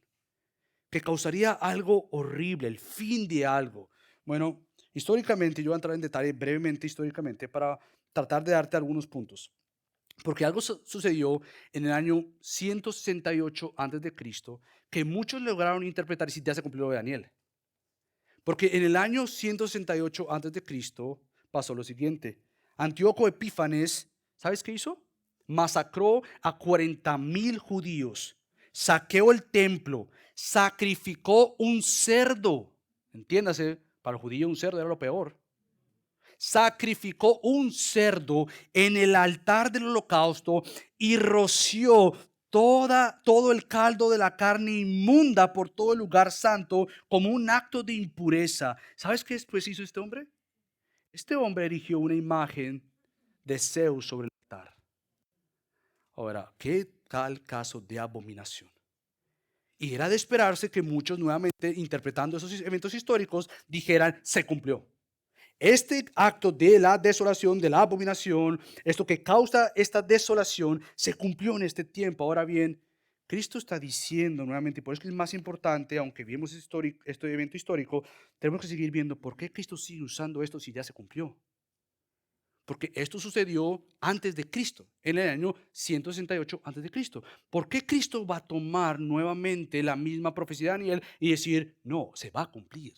que causaría algo horrible, el fin de algo. Bueno, históricamente, yo voy a entrar en detalle brevemente históricamente para tratar de darte algunos puntos. Porque algo sucedió en el año 168 antes de Cristo que muchos lograron interpretar y si ya se cumplió lo de Daniel. Porque en el año 168 antes de Cristo pasó lo siguiente. Antíoco Epífanes, ¿sabes qué hizo? Masacró a 40,000 judíos, saqueó el templo, sacrificó un cerdo. Entiéndase, para el judío un cerdo era lo peor. Sacrificó un cerdo en el altar del holocausto y roció todo el caldo de la carne inmunda por todo el lugar santo como un acto de impureza. ¿Sabes qué después hizo este hombre? Este hombre erigió una imagen de Zeus sobre el altar. Ahora, ¿qué tal caso de abominación? Y era de esperarse que muchos nuevamente interpretando esos eventos históricos dijeran, se cumplió. Este acto de la desolación, de la abominación, esto que causa esta desolación, se cumplió en este tiempo. Ahora bien, Cristo está diciendo nuevamente, y por eso es más importante, aunque vimos este evento histórico, tenemos que seguir viendo por qué Cristo sigue usando esto si ya se cumplió. Porque esto sucedió antes de Cristo, en el año 168 antes de Cristo. ¿Por qué Cristo va a tomar nuevamente la misma profecía de Daniel y decir, no, se va a cumplir?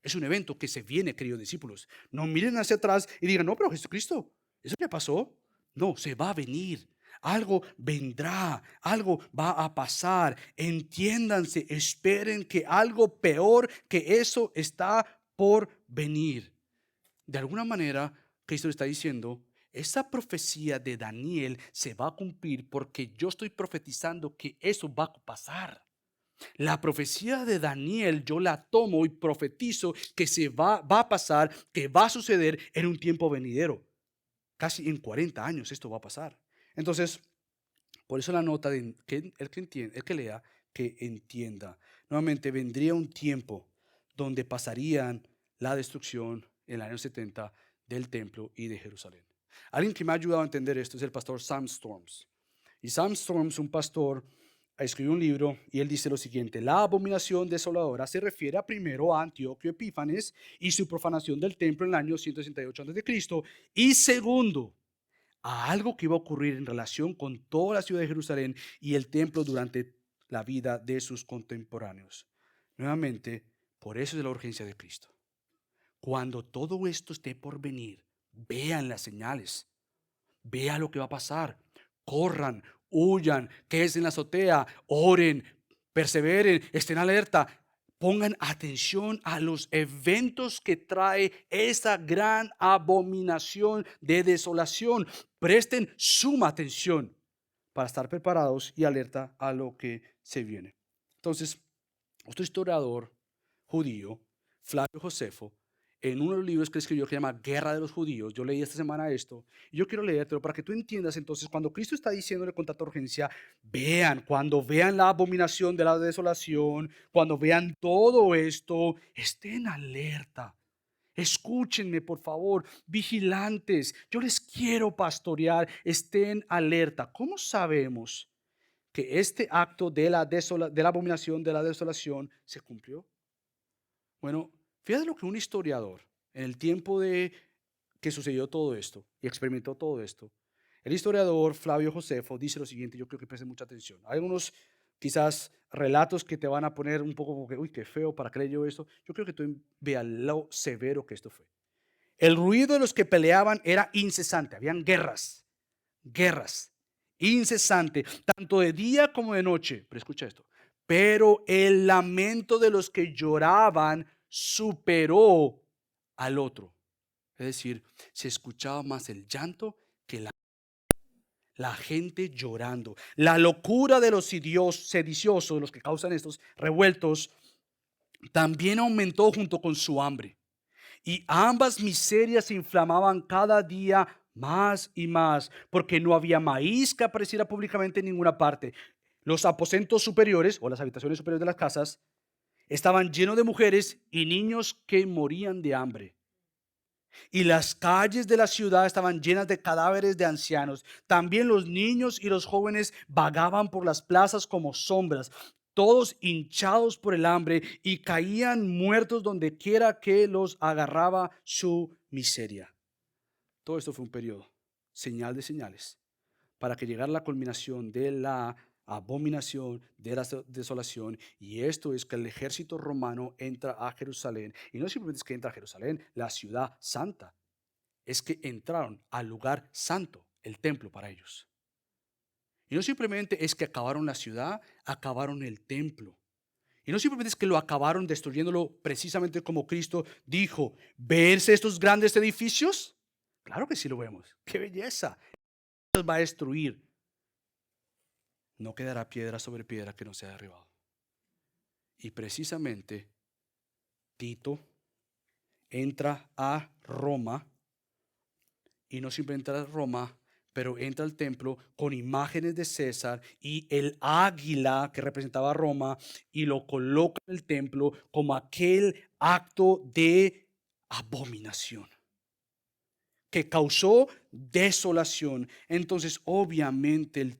Es un evento que se viene, queridos discípulos. No miren hacia atrás y digan, no, pero Jesucristo, ¿eso qué pasó? No, se va a venir. Algo vendrá, algo va a pasar. Entiéndanse, esperen que algo peor que eso está por venir. De alguna manera, Cristo está diciendo, esa profecía de Daniel se va a cumplir porque yo estoy profetizando que eso va a pasar. La profecía de Daniel yo la tomo y profetizo que va a pasar, que va a suceder en un tiempo venidero. Casi en 40 años esto va a pasar. Entonces, por eso la nota de que el que lea, que entienda. Nuevamente, vendría un tiempo donde pasarían la destrucción en el año 70 del templo y de Jerusalén. Alguien que me ha ayudado a entender esto es el pastor Sam Storms. Y Sam Storms, un pastor, escribió un libro y él dice lo siguiente: la abominación desoladora se refiere primero a Antíoco Epífanes y su profanación del templo en el año 168 a.C. y segundo, a algo que iba a ocurrir en relación con toda la ciudad de Jerusalén y el templo durante la vida de sus contemporáneos. Nuevamente, por eso es la urgencia de Cristo. Cuando todo esto esté por venir, vean las señales, vean lo que va a pasar, corran, huyan, quédense en la azotea, oren, perseveren, estén alerta. Pongan atención a los eventos que trae esa gran abominación de desolación. Presten suma atención para estar preparados y alerta a lo que se viene. Entonces, otro historiador judío, Flavio Josefo, en uno de los libros que escribió que se llama Guerra de los Judíos, yo leí esta semana esto, y yo quiero leértelo para que tú entiendas entonces cuando Cristo está diciéndole con tanta urgencia, cuando vean la abominación de la desolación, cuando vean todo esto, estén alerta. Escúchenme, por favor, vigilantes. Yo les quiero pastorear. Estén alerta. ¿Cómo sabemos que este acto de la abominación de la desolación se cumplió? Bueno, fíjate lo que un historiador, en el tiempo de que sucedió todo esto y experimentó todo esto, el historiador Flavio Josefo dice lo siguiente, yo creo que presten mucha atención. Hay unos quizás relatos que te van a poner un poco como que, uy, qué feo, ¿para qué leyó esto? Yo creo que tú veas lo severo que esto fue. El ruido de los que peleaban era incesante, habían guerras, incesante, tanto de día como de noche. Pero escucha esto, pero el lamento de los que lloraban superó al otro. Es decir, se escuchaba más el llanto que la gente llorando. La locura de los sediciosos, los que causan estos revueltos, también aumentó junto con su hambre. Y ambas miserias se inflamaban cada día más y más, porque no había maíz que apareciera públicamente en ninguna parte. Los aposentos superiores o las habitaciones superiores de las casas estaban llenos de mujeres y niños que morían de hambre. Y las calles de la ciudad estaban llenas de cadáveres de ancianos. También los niños y los jóvenes vagaban por las plazas como sombras, todos hinchados por el hambre y caían muertos donde quiera que los agarraba su miseria. Todo esto fue un periodo, señal de señales, para que llegara la culminación de la abominación de la desolación, y esto es que el ejército romano entra a Jerusalén, y no simplemente es que entra a Jerusalén, la ciudad santa, es que entraron al lugar santo, el templo para ellos. Y no simplemente es que acabaron la ciudad, acabaron el templo. Y no simplemente es que lo acabaron destruyéndolo precisamente como Cristo dijo. ¿Verse estos grandes edificios? Claro que sí lo vemos. ¡Qué belleza! Los va a destruir. No quedará piedra sobre piedra que no sea derribado. Y precisamente Tito entra a Roma, y no simplemente entra a Roma, pero entra al templo con imágenes de César y el águila que representaba a Roma, y lo coloca en el templo como aquel acto de abominación que causó desolación. Entonces, obviamente,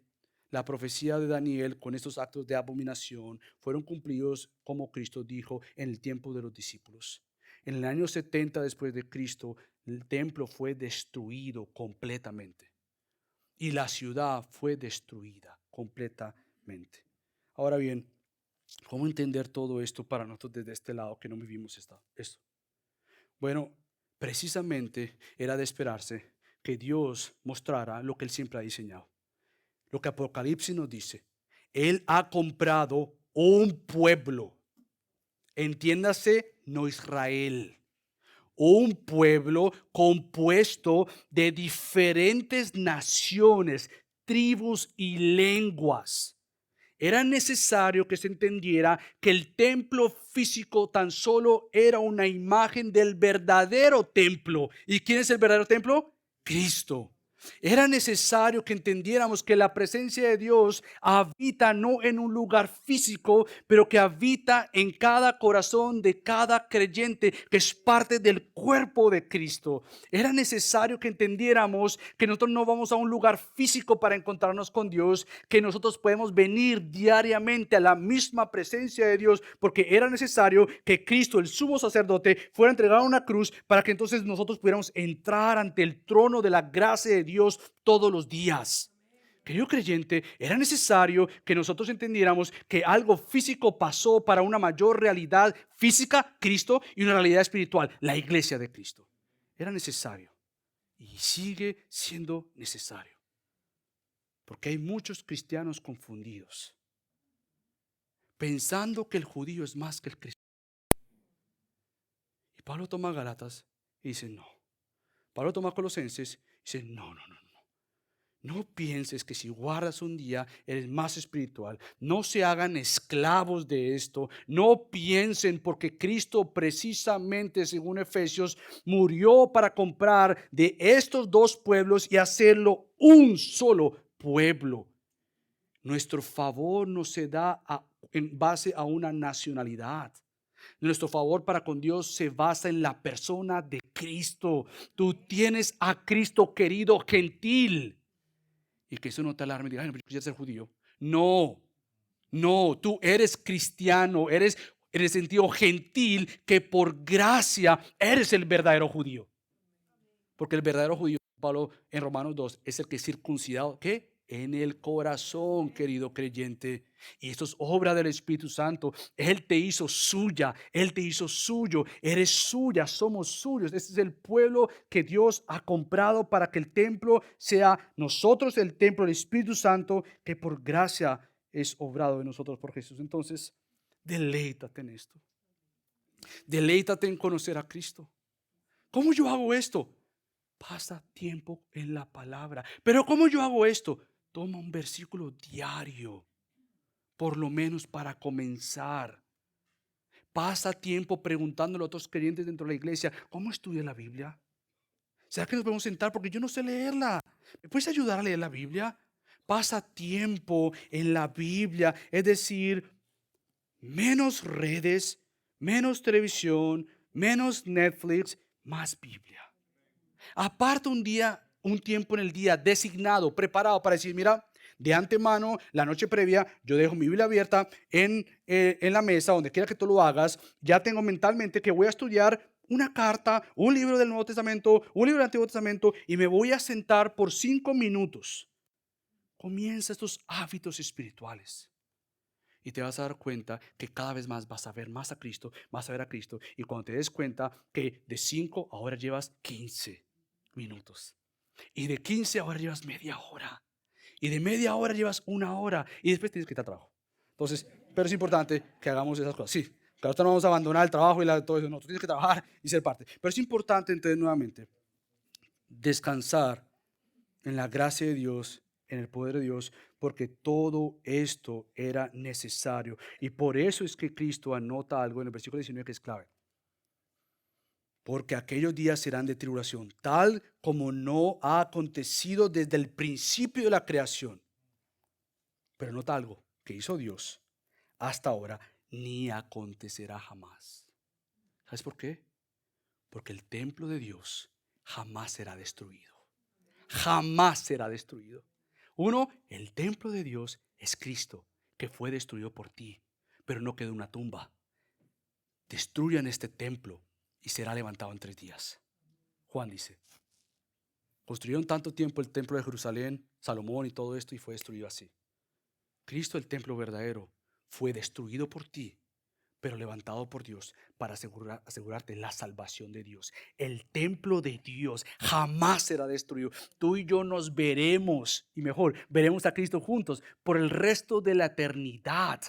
la profecía de Daniel con estos actos de abominación fueron cumplidos como Cristo dijo en el tiempo de los discípulos. En el año 70 después de Cristo, el templo fue destruido completamente y la ciudad fue destruida completamente. Ahora bien, ¿cómo entender todo esto para nosotros desde este lado que no vivimos esto? Bueno, precisamente era de esperarse que Dios mostrara lo que Él siempre ha diseñado. Lo que Apocalipsis nos dice. Él ha comprado un pueblo. Entiéndase, no Israel. Un pueblo compuesto de diferentes naciones, tribus y lenguas. Era necesario que se entendiera que el templo físico tan solo era una imagen del verdadero templo. ¿Y quién es el verdadero templo? Cristo. Era necesario que entendiéramos que la presencia de Dios habita no en un lugar físico, pero que habita en cada corazón de cada creyente que es parte del cuerpo de Cristo. Era necesario que entendiéramos que nosotros no vamos a un lugar físico para encontrarnos con Dios, que nosotros podemos venir diariamente a la misma presencia de Dios, porque era necesario que Cristo, el sumo sacerdote, fuera entregado a una cruz para que entonces nosotros pudiéramos entrar ante el trono de la gracia de Dios todos los días. Querido creyente, era necesario que nosotros entendiéramos que algo físico pasó para una mayor realidad física, Cristo, y una realidad espiritual, la iglesia de Cristo. Era necesario y sigue siendo necesario, porque hay muchos cristianos confundidos, pensando que el judío es más que el cristiano. Y Pablo toma Gálatas y dice no. Pablo toma Colosenses y dice no. No pienses que si guardas un día eres más espiritual. No se hagan esclavos de esto. No piensen, porque Cristo precisamente, según Efesios, murió para comprar de estos dos pueblos y hacerlo un solo pueblo. Nuestro favor no se da en base a una nacionalidad. Nuestro favor para con Dios se basa en la persona de Cristo. Tú tienes a Cristo querido gentil. Y que eso no te alarme y diga, ay, no, pero yo quisiera ser judío. No, tú eres cristiano, eres en el sentido gentil, que por gracia eres el verdadero judío. Porque el verdadero judío, Pablo en Romanos 2, es el que es circuncidado, ¿qué? En el corazón, querido creyente. Y esto es obra del Espíritu Santo. Él te hizo suya, Él te hizo suyo, eres suya, somos suyos. Este es el pueblo que Dios ha comprado para que el templo sea nosotros, el templo del Espíritu Santo, que por gracia es obrado de nosotros por Jesús. Entonces, deleítate en esto. Deleítate en conocer a Cristo. ¿Cómo yo hago esto? Pasa tiempo en la palabra. Pero ¿cómo yo hago esto? Toma un versículo diario, por lo menos para comenzar. Pasa tiempo preguntándole a otros creyentes dentro de la iglesia, ¿cómo estudia la Biblia? ¿Será que nos podemos sentar? Porque yo no sé leerla. ¿Me puedes ayudar a leer la Biblia? Pasa tiempo en la Biblia, es decir, menos redes, menos televisión, menos Netflix, más Biblia. Aparta un tiempo en el día designado, preparado para decir, mira, de antemano, la noche previa, yo dejo mi Biblia abierta en la mesa, donde quiera que tú lo hagas. Ya tengo mentalmente que voy a estudiar una carta, un libro del Nuevo Testamento, un libro del Antiguo Testamento, y me voy a sentar por 5 minutos. Comienza estos hábitos espirituales. Y te vas a dar cuenta que cada vez más vas a ver más a Cristo, vas a ver a Cristo. Y cuando te des cuenta que de 5 ahora llevas 15 minutos. Y de 15 ahora llevas media hora. Y de media hora llevas 1 hora. Y después tienes que ir a trabajo. Entonces, pero es importante que hagamos esas cosas. Sí, que ahorita no vamos a abandonar el trabajo y todo eso. No, tú tienes que trabajar y ser parte. Pero es importante entonces nuevamente descansar en la gracia de Dios, en el poder de Dios, porque todo esto era necesario. Y por eso es que Cristo anota algo en el versículo 19 que es clave. Porque aquellos días serán de tribulación, tal como no ha acontecido desde el principio de la creación. Pero nota algo que hizo Dios hasta ahora, ni acontecerá jamás. ¿Sabes por qué? Porque el templo de Dios jamás será destruido. Jamás será destruido. Uno, el templo de Dios es Cristo, que fue destruido por ti, pero no quedó una tumba. Destruyan este templo y será levantado en 3 días. Juan dice, construyeron tanto tiempo el templo de Jerusalén, Salomón y todo esto, y fue destruido así. Cristo, el templo verdadero, fue destruido por ti, pero levantado por Dios para asegurarte la salvación de Dios. El templo de Dios jamás será destruido. Tú y yo nos veremos, y mejor, veremos a Cristo juntos por el resto de la eternidad.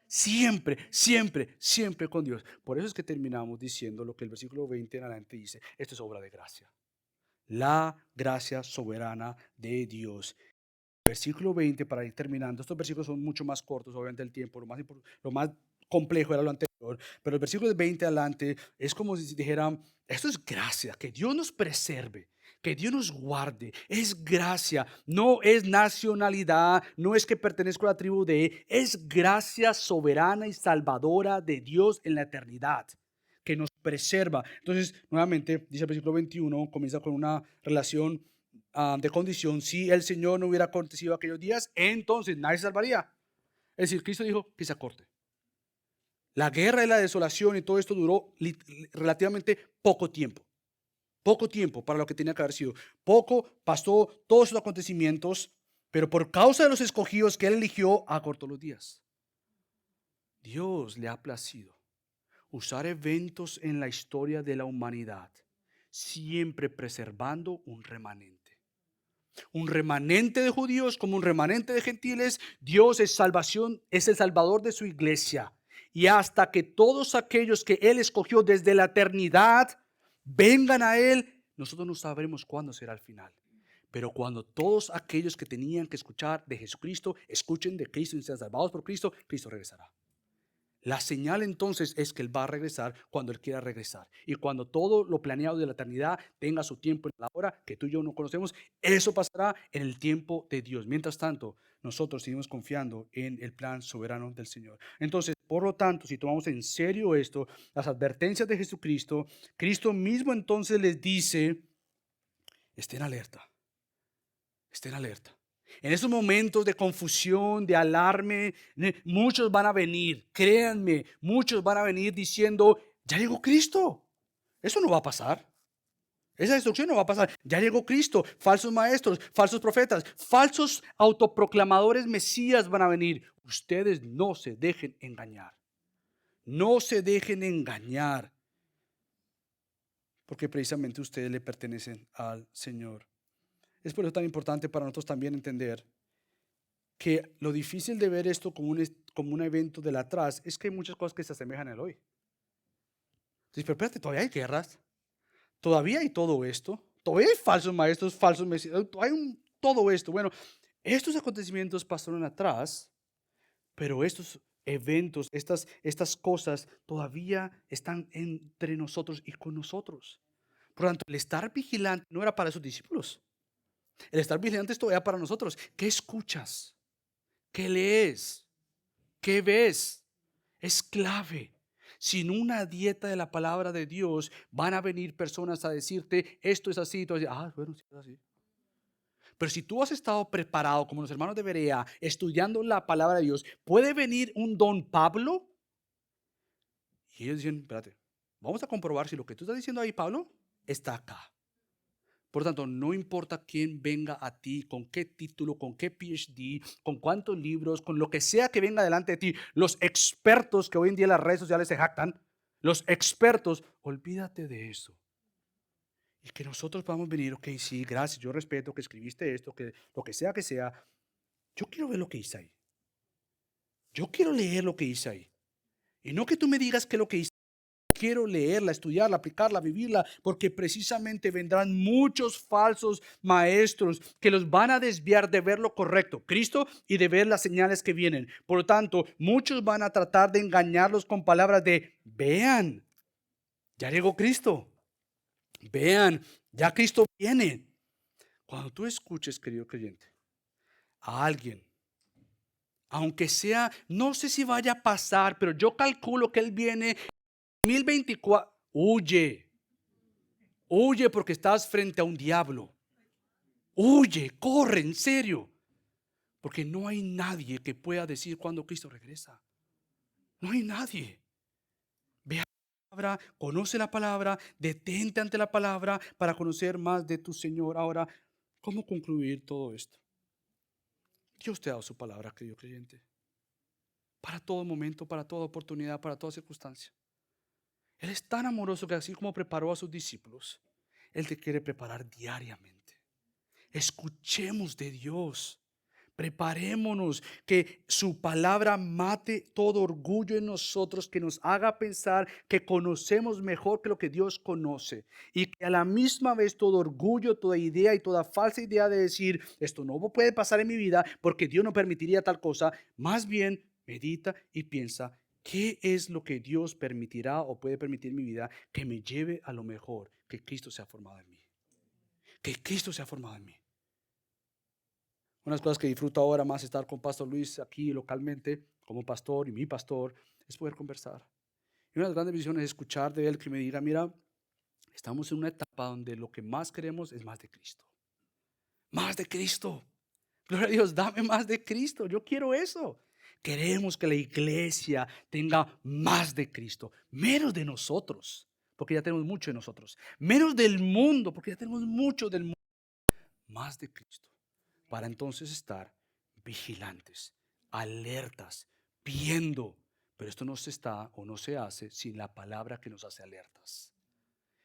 Siempre, siempre, siempre con Dios. Por eso es que terminamos diciendo lo que el versículo 20 en adelante dice. Esto es obra de gracia. La gracia soberana de Dios. Versículo 20, para ir terminando. Estos versículos son mucho más cortos, obviamente el tiempo. Lo más complejo era lo anterior. Pero el versículo 20 adelante es como si dijeran, esto es gracia, que Dios nos preserve, Que Dios nos guarde. Es gracia, no es nacionalidad, no es que pertenezco a la tribu de, es gracia soberana y salvadora de Dios en la eternidad, que nos preserva. Entonces, nuevamente, dice el versículo 21, comienza con una relación de condición. Si el Señor no hubiera acontecido aquellos días, entonces nadie se salvaría. Es decir, Cristo dijo que se acorte. La guerra y la desolación y todo esto duró relativamente poco tiempo. Poco tiempo para lo que tenía que haber sido. Poco pasó todos esos acontecimientos, pero por causa de los escogidos que Él eligió, acortó los días. Dios le ha placido usar eventos en la historia de la humanidad, siempre preservando un remanente. Un remanente de judíos como un remanente de gentiles. Dios es salvación, es el salvador de su iglesia. Y hasta que todos aquellos que Él escogió desde la eternidad vengan a Él, nosotros no sabremos cuándo será el final. Pero cuando todos aquellos que tenían que escuchar de Jesucristo, escuchen de Cristo y sean salvados por Cristo, Cristo regresará. La señal entonces es que Él va a regresar cuando Él quiera regresar. Y cuando todo lo planeado de la eternidad tenga su tiempo en la hora que tú y yo no conocemos, eso pasará en el tiempo de Dios. Mientras tanto, nosotros seguimos confiando en el plan soberano del Señor. Entonces, por lo tanto, si tomamos en serio esto, las advertencias de Jesucristo, Cristo mismo entonces les dice, estén alerta, estén alerta. En esos momentos de confusión, de alarme, muchos van a venir, créanme, muchos van a venir diciendo, ya llegó Cristo. Eso no va a pasar. Esa destrucción no va a pasar. Ya llegó Cristo. Falsos maestros, falsos profetas, falsos autoproclamadores mesías van a venir. Ustedes no se dejen engañar. No se dejen engañar. Porque precisamente ustedes le pertenecen al Señor. Es por eso tan importante para nosotros también entender que lo difícil de ver esto como un evento del atrás es que hay muchas cosas que se asemejan al hoy. Entonces, pero espérate, todavía hay guerras, todavía hay todo esto, todavía hay falsos maestros, falsos mesías, hay todo esto. Bueno, estos acontecimientos pasaron atrás, pero estos eventos, estas cosas todavía están entre nosotros y con nosotros. Por lo tanto, el estar vigilante no era para esos discípulos. El estar vigilante es todavía para nosotros. ¿Qué escuchas? ¿Qué lees? ¿Qué ves? Es clave. Sin una dieta de la palabra de Dios, van a venir personas a decirte, esto es así, y tú vas a decir, bueno, sí es así. Pero si tú has estado preparado, como los hermanos de Berea, estudiando la palabra de Dios, puede venir un don Pablo. Y ellos dicen, espérate, vamos a comprobar si lo que tú estás diciendo ahí, Pablo, está acá. Por tanto, no importa quién venga a ti, con qué título, con qué PhD, con cuántos libros, con lo que sea que venga delante de ti, los expertos que hoy en día en las redes sociales se jactan, los expertos, olvídate de eso. Y que nosotros podamos venir, ok, sí, gracias, yo respeto que escribiste esto, que lo que sea, yo quiero ver lo que hice ahí. Yo quiero leer lo que hice ahí. Y no que tú me digas que lo que hice. Quiero leerla, estudiarla, aplicarla, vivirla, porque precisamente vendrán muchos falsos maestros que los van a desviar de ver lo correcto, Cristo, y de ver las señales que vienen. Por lo tanto, muchos van a tratar de engañarlos con palabras de, vean, ya llegó Cristo, vean, ya Cristo viene. Cuando tú escuches, querido creyente, a alguien, aunque sea, no sé si vaya a pasar, pero yo calculo que Él viene 2024, huye. Huye porque estás frente a un diablo. Huye, corre, en serio. Porque no hay nadie que pueda decir cuándo Cristo regresa. No hay nadie. Ve a la palabra, conoce la palabra, detente ante la palabra para conocer más de tu Señor. Ahora, ¿cómo concluir todo esto? Dios te ha dado su palabra, querido creyente. Para todo momento, para toda oportunidad, para toda circunstancia. Él es tan amoroso que así como preparó a sus discípulos, Él te quiere preparar diariamente. Escuchemos de Dios. Preparémonos, que su palabra mate todo orgullo en nosotros, que nos haga pensar que conocemos mejor que lo que Dios conoce, y que a la misma vez todo orgullo, toda idea y toda falsa idea de decir esto no puede pasar en mi vida porque Dios no permitiría tal cosa, más bien medita y piensa qué es lo que Dios permitirá o puede permitir en mi vida que me lleve a lo mejor que Cristo se ha formado en mí. que Cristo se ha formado en mí. Una de las cosas que disfruto ahora más estar con Pastor Luis aquí localmente, como pastor y mi pastor, es poder conversar. Y una de las grandes visiones es escuchar de él que me diga, mira, estamos en una etapa donde lo que más queremos es más de Cristo. Más de Cristo. Gloria a Dios, dame más de Cristo. Yo quiero eso. Queremos que la iglesia tenga más de Cristo, menos de nosotros, porque ya tenemos mucho de nosotros. Menos del mundo, porque ya tenemos mucho del mundo. Más de Cristo, para entonces estar vigilantes, alertas, viendo. Pero esto no se está o no se hace sin la palabra que nos hace alertas.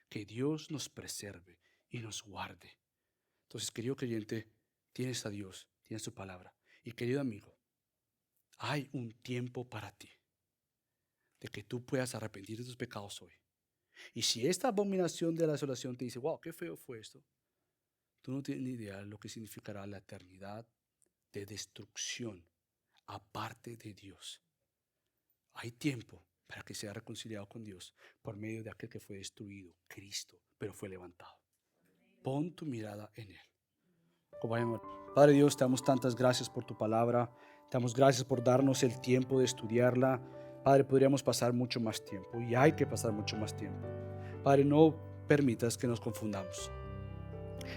Que Dios nos preserve y nos guarde. Entonces, querido creyente, tienes a Dios, tienes su palabra. Y querido amigo, hay un tiempo para ti de que tú puedas arrepentir de tus pecados hoy. Y si esta abominación de la desolación te dice, wow, qué feo fue esto, tú no tienes ni idea de lo que significará la eternidad de destrucción aparte de Dios. Hay tiempo para que sea reconciliado con Dios por medio de aquel que fue destruido, Cristo, pero fue levantado. Pon tu mirada en Él. Padre Dios, te damos tantas gracias por tu palabra. Te damos gracias por darnos el tiempo de estudiarla. Padre, podríamos pasar mucho más tiempo y hay que pasar mucho más tiempo. Padre, no permitas que nos confundamos.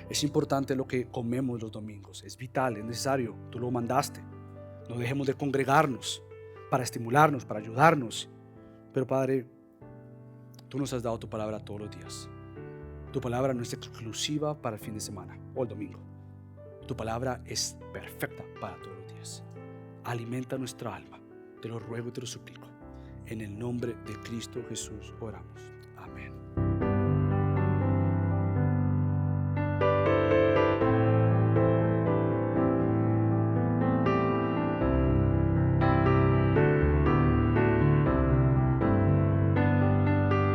Es importante lo que comemos los domingos. Es vital, es necesario. Tú lo mandaste. No dejemos de congregarnos para estimularnos, para ayudarnos. Pero Padre, tú nos has dado tu palabra todos los días. Tu palabra no es exclusiva para el fin de semana o el domingo. Tu palabra es perfecta para todos los días. Alimenta nuestra alma. Te lo ruego y te lo suplico. En el nombre de Cristo Jesús oramos.